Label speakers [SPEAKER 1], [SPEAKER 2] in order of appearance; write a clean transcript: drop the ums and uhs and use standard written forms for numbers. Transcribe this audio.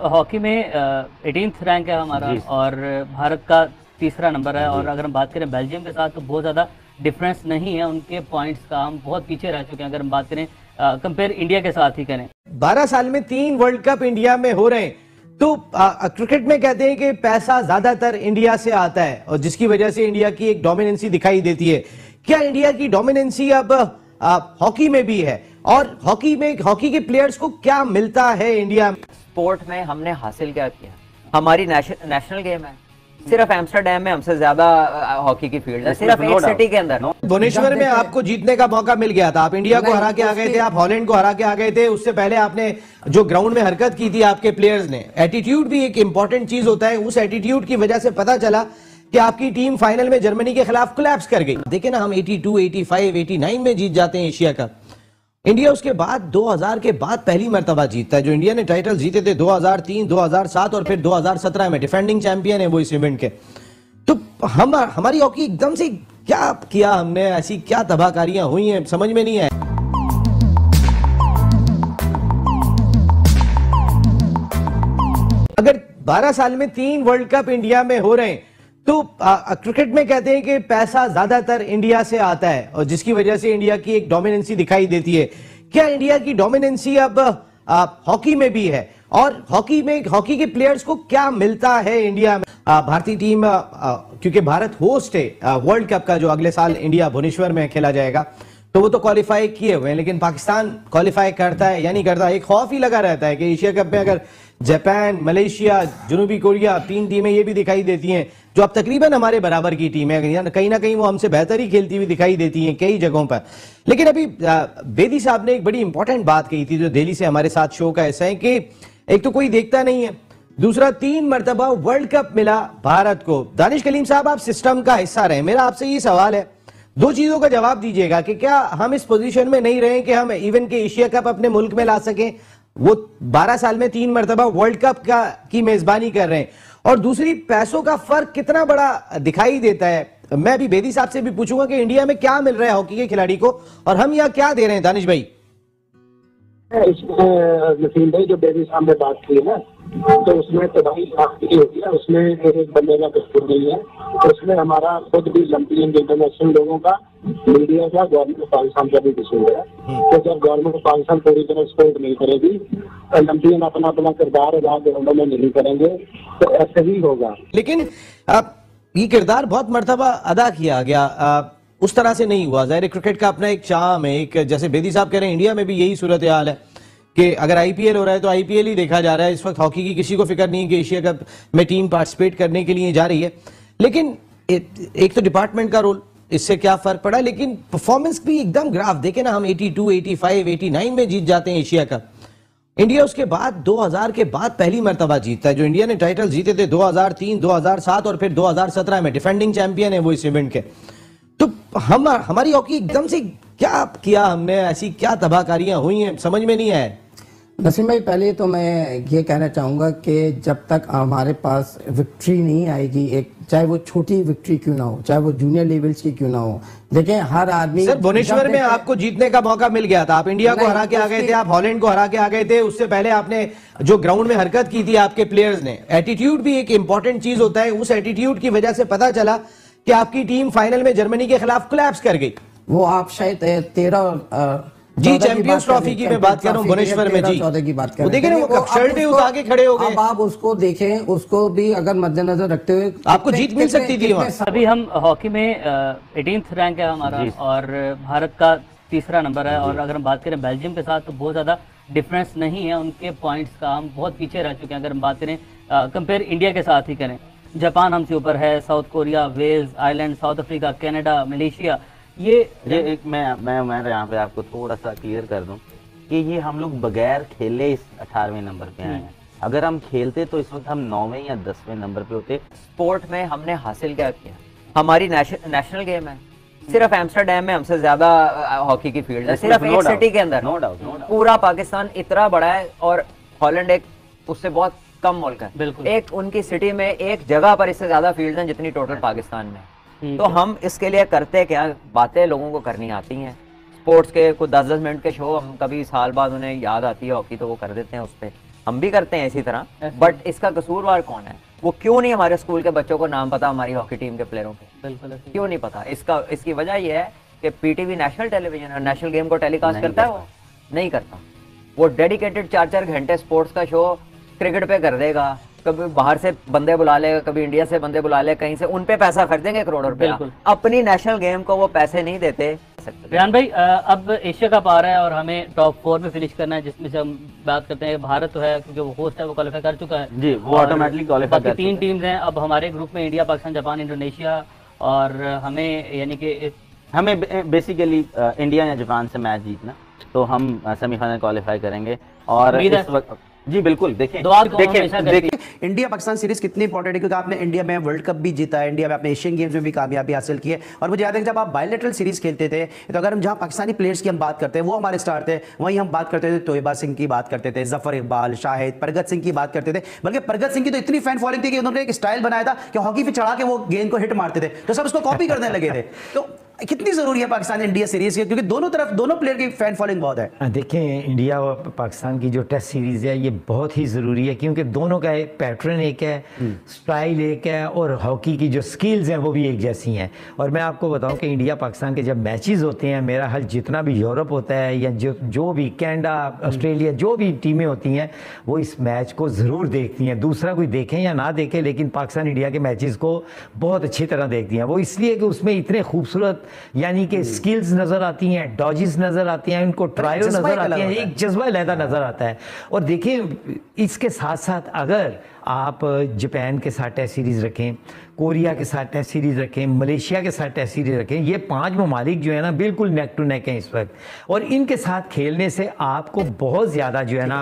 [SPEAKER 1] Hockey में 18th rank है हमारा और भारत का तीसरा नंबर है। और अगर हम बात करें बेल्जियम के साथ तो बहुत ज़्यादा डिफरेंस नहीं है उनके पॉइंट्स का, हम बहुत पीछे रह चुके हैं अगर हम बात करें कंपेयर इंडिया के साथ ही करें।
[SPEAKER 2] 12 साल में 3 वर्ल्ड कप इंडिया में हो रहे हैं, तो क्रिकेट में कहते हैं कि पैसा ज्यादातर इंडिया से आता है और जिसकी वजह से इंडिया की एक डोमिनेंसी दिखाई देती है। क्या इंडिया की डोमिनेंसी अब हॉकी में भी है? और हॉकी के प्लेयर्स को क्या मिलता है इंडिया में?
[SPEAKER 3] स्पोर्ट में हमने हासिल क्या किया? हमारी नेशनल गेम है। सिर्फ एम्स्टरडैम में हमसे ज्यादा हॉकी की फील्ड है, सिर्फ एक सिटी के अंदर।
[SPEAKER 2] भुवनेश्वर में आपको जीतने का मौका मिल गया था, आप इंडिया को हरा के आ गए थे, आप हॉलैंड को हरा के आ गए थे। उससे पहले आपने जो ग्राउंड में हरकत की थी आपके प्लेयर्स ने, एटीट्यूड भी एक इंपॉर्टेंट चीज होता है। उस एटीट्यूड की वजह से पता चला कि आपकी टीम फाइनल में जर्मनी के खिलाफ कोलैप्स कर गई। देखिए ना, हम 82, 85, 89 में जीत जाते हैं एशिया कप। इंडिया उसके बाद 2000 के बाद पहली मर्तबा जीतता है। जो इंडिया ने टाइटल जीते थे 2003, 2007 और फिर 2017 में, डिफेंडिंग चैंपियन है वो इस इवेंट के। तो हमारी हॉकी एकदम से क्या किया हमने, ऐसी क्या तबाहकारियां हुई हैं, समझ में नहीं आया। अगर 12 साल में 3 वर्ल्ड कप इंडिया में हो रहे हैं, तो क्रिकेट में कहते हैं कि पैसा ज्यादातर इंडिया से आता है और जिसकी वजह से इंडिया की एक डोमिनेंसी दिखाई देती है। क्या इंडिया की डोमिनेंसी अब हॉकी में भी है? और हॉकी के प्लेयर्स को क्या मिलता है इंडिया में? भारतीय टीम, क्योंकि भारत होस्ट है वर्ल्ड कप का जो अगले साल इंडिया भुवनेश्वर में खेला जाएगा, तो वो तो क्वालिफाई किए हुए हैं, लेकिन पाकिस्तान क्वालिफाई करता है या नहीं करता, एक खौफ ही लगा रहता है कि एशिया कप में अगर जापान, मलेशिया, जनूबी कोरिया, 3 टीमें ये भी दिखाई देती हैं जो अब तकरीबन हमारे बराबर की टीम है, कहीं ना कहीं वो हमसे बेहतर ही खेलती हुई दिखाई देती हैं कई जगहों पर। लेकिन अभी बेदी साहब ने एक बड़ी इंपॉर्टेंट बात कही थी जो दिल्ली से हमारे साथ शो का ऐसा है कि एक तो कोई देखता नहीं है, दूसरा 3 मरतबा वर्ल्ड कप मिला भारत को। दानिश कलीम साहब, आप सिस्टम का हिस्सा रहे, मेरा आपसे ये सवाल है, 2 चीजों का जवाब दीजिएगा कि क्या हम इस पोजीशन में नहीं रहे कि हम इवन के एशिया कप अपने मुल्क में ला सकें? वो 12 साल में 3 मरतबा वर्ल्ड कप की मेजबानी कर रहे हैं। और दूसरी, पैसों का फर्क कितना बड़ा दिखाई देता है? मैं भी बेदी साहब से भी पूछूंगा कि इंडिया में क्या मिल रहा है हॉकी के खिलाड़ी को और हम यहाँ क्या दे रहे हैं। दानिश भाई,
[SPEAKER 4] इसमें नसीम भाई जो बेदी साहब ने बात की है ना, तो उसमें तबाही काफी होती है, उसमें एक बंदे का कसूर नहीं है, उसमें हमारा खुद भी लंपियन इंटरनेशनल लोगों का, मीडिया का, गवर्नमेंट ऑफ पाकिस्तान का भी कसूर है। तो जब गवर्नमेंट ऑफ पाकिस्तान पूरी तरह सपोर्ट नहीं करेगी, लंपियन अपना अपना किरदार अदा ग्राउंडों में नहीं करेंगे, तो ऐसे ही होगा।
[SPEAKER 2] लेकिन ये किरदार बहुत मरतबा अदा किया गया, उस तरह से नहीं हुआ। ज़ाहिर क्रिकेट का अपना एक चार्म है, एक जैसे बेदी साहब कह रहे हैं इंडिया में भी यही सूरत हाल है कि अगर आईपीएल हो रहा है तो आईपीएल ही देखा जा रहा है। इस वक्त हॉकी की किसी को फिक्र नहीं है कि एशिया कप में टीम पार्टिसिपेट करने के लिए जा रही है। लेकिन एक तो डिपार्टमेंट का रोल, इससे क्या फर्क पड़ा, लेकिन परफॉर्मेंस भी एकदम ग्राफ देखे ना, हम 82, 85, 89 में जीत जाते हैं एशिया कप। इंडिया उसके बाद 2000 के बाद पहली मरतबा जीतता है। जो इंडिया ने टाइटल जीते थे 2003, 2007 और फिर 2017 में, डिफेंडिंग चैंपियन है वो इस इवेंट के। तो हमारी हॉकी एकदम से क्या किया हमने, ऐसी क्या तबाहकारियां हुई हैं, समझ में नहीं आया।
[SPEAKER 5] नसीम भाई, पहले तो मैं ये कहना चाहूँगा कि जब तक हमारे पास विक्ट्री नहीं आएगी, एक चाहे वो छोटी विक्ट्री क्यों ना हो, चाहे वो जूनियर लेवल्स की क्यों ना हो, लेकिन हर आदमी।
[SPEAKER 2] सर, भुवनेश्वर में आपको जीतने का मौका मिल गया था, आप इंडिया को हरा के आ गए थे, आप हॉलैंड को हरा के आ गए थे। उससे पहले आपने जो ग्राउंड में हरकत की थी आपके प्लेयर्स ने, एटीट्यूड भी एक इंपॉर्टेंट चीज होता है। उस एटीट्यूड की वजह से पता चला कि आपकी टीम फाइनल में जर्मनी के खिलाफ कोलैप्स कर गई।
[SPEAKER 5] वो आप शायद 13
[SPEAKER 2] जी चैंपियंस ट्रॉफी की मैं बात कर रहा हूँ, भुवनेश्वर में जी
[SPEAKER 5] 14 की बात कर रहे
[SPEAKER 2] हैं। वो शर्ट उठा के खड़े हो गए।
[SPEAKER 5] अब आप उसको देखें, उसको भी अगर मद्देनजर रखते हुए
[SPEAKER 2] आपको जीत मिल सकती थी वहाँ।
[SPEAKER 1] अभी हम हॉकी में 18th रैंक है हमारा और भारत का तीसरा नंबर है। और अगर हम बात करें बेल्जियम के साथ तो बहुत ज्यादा डिफरेंस नहीं है उनके पॉइंट्स का, हम बहुत पीछे रह चुके हैं अगर हम बात करें कंपेयर इंडिया के साथ ही करें। जापान हमसे ऊपर है, South Korea, Wales, Ireland, South Africa, Canada, Malaysia. ये
[SPEAKER 6] एक मैं यहाँ पे आपको थोड़ा सा क्लियर कर दूं कि ये हम लोग बगैर खेले इस 18वें नंबर पे आए हैं। अगर हम खेलते तो इस वक्त हम 9वें या 10वें नंबर पे होते।
[SPEAKER 3] स्पोर्ट में हमने हासिल क्या किया? हमारी नेशनल गेम है। सिर्फ एम्स्टरडैम में हमसे ज्यादा हॉकी की फील्ड है, सिर्फ एक सिटी के अंदर।
[SPEAKER 6] No doubt.
[SPEAKER 3] पूरा पाकिस्तान इतना बड़ा है और हॉलैंड एक उससे बहुत कम मुल्क है।
[SPEAKER 1] बिल्कुल।
[SPEAKER 3] एक उनकी सिटी में एक जगह पर इससे ज्यादा फील्ड हैं जितनी टोटल पाकिस्तान में। तो हम इसके लिए करते क्या, बातें लोगों को करनी आती हैं। स्पोर्ट्स के कुछ 10-10 मिनट के शो हम कभी साल बाद उन्हें याद आती है हॉकी तो वो कर देते हैं उस पर। हम भी करते हैं इसी तरह, बट इसका कसूरवार कौन है? वो क्यों नहीं हमारे स्कूल के बच्चों को नाम पता हमारी हॉकी टीम के प्लेयरों के?
[SPEAKER 1] बिल्कुल ऐसे ही।
[SPEAKER 3] क्यों नहीं पता? इसकी वजह ये है कि पीटीवी नेशनल टेलीविजन और नेशनल गेम को टेलीकास्ट करता है, वो नहीं करता। वो डेडिकेटेड 4-4 घंटे स्पोर्ट्स का शो क्रिकेट पे कर देगा, कभी बाहर से बंदे बुला लेगा, कभी इंडिया से बंदे बुला ले, कहीं से उन पे पैसा खर्चेंगे करोड़ों रुपया। अपनी नेशनल गेम को वो पैसे नहीं देते।
[SPEAKER 1] रेहान भाई, अब एशिया कप आ रहा है और हमें टॉप 4 में फिनिश करना है, जिसमें से हम बात करते हैं भारत तो है क्योंकि वो होस्ट है, वो क्वालिफाई कर चुका है
[SPEAKER 6] जी, वो ऑटोमेटिकली क्वालिफाई
[SPEAKER 1] बाकी 3 टीम्स हैं अब हमारे ग्रुप में, इंडिया, पाकिस्तान, जापान, इंडोनेशिया, और हमें यानी कि
[SPEAKER 6] हमें बेसिकली इंडिया या जापान से मैच जीतना, तो हम सेमीफाइनल क्वालिफाई करेंगे। और इस वक्त जी बिल्कुल, देखिए
[SPEAKER 7] इंडिया पाकिस्तान सीरीज कितनी इंपॉर्टेंट है, क्योंकि आपने इंडिया में वर्ल्ड कप भी जीता है, इंडिया में आपने एशियन गेम्स में भी कामयाबी हासिल की है। और मुझे याद है जब आप बायलैटरल सीरीज खेलते थे, तो अगर हम जहां पाकिस्तानी प्लेयर्स की हम बात करते हैं, वो हमारे स्टार थे, वहीं हम बात करते थे तोयबा सिंह की बात करते थे, जफर इकबाल, शाहिद, प्रगत सिंह की बात करते थे। बल्कि प्रगत सिंह की तो इतनी फैन फॉलोइंग थी कि उन्होंने एक स्टाइल बनाया था कि हॉकी पे चढ़ा के वो गेंद को हिट मारते थे, तो सब उसको कॉपी करने लगे थे। तो कितनी जरूरी है पाकिस्तान इंडिया सीरीज की, क्योंकि दोनों तरफ दोनों प्लेयर की फैन फॉलोइंग बहुत है।
[SPEAKER 8] देखें, इंडिया और पाकिस्तान की जो टेस्ट सीरीज है ये बहुत ही ज़रूरी है, क्योंकि दोनों का एक पैटर्न एक है, स्टाइल एक है, और हॉकी की जो स्किल्स हैं वो भी एक जैसी हैं। और मैं आपको बताऊं कि इंडिया पाकिस्तान के जब मैचेस होते हैं, मेरा हाल जितना भी यूरोप होता है या जो भी कनाडा, ऑस्ट्रेलिया, जो भी टीमें होती हैं, वो इस मैच को ज़रूर देखती हैं। दूसरा कोई देखें या ना देखें, लेकिन पाकिस्तान इंडिया के मैचेस को बहुत अच्छी तरह देखती हैं। वो इसलिए कि उसमें इतने खूबसूरत यानी कि स्किल्स नजर आती हैं, डॉजेस नजर आती हैं, उनको ट्रायल नजर आती हैं, एक जज्बा अलग नजर आता है। और देखिए, इसके साथ साथ अगर आप जापान के साथ टेस्ट सीरीज रखें, कोरिया के साथ टेस्ट सीरीज रखें, मलेशिया के साथ टेस्ट सीरीज रखें, ये 5 ममालिक जो है ना बिल्कुल नेक टू नेक हैं इस वक्त, और इनके साथ खेलने से आपको बहुत ज्यादा जो है ना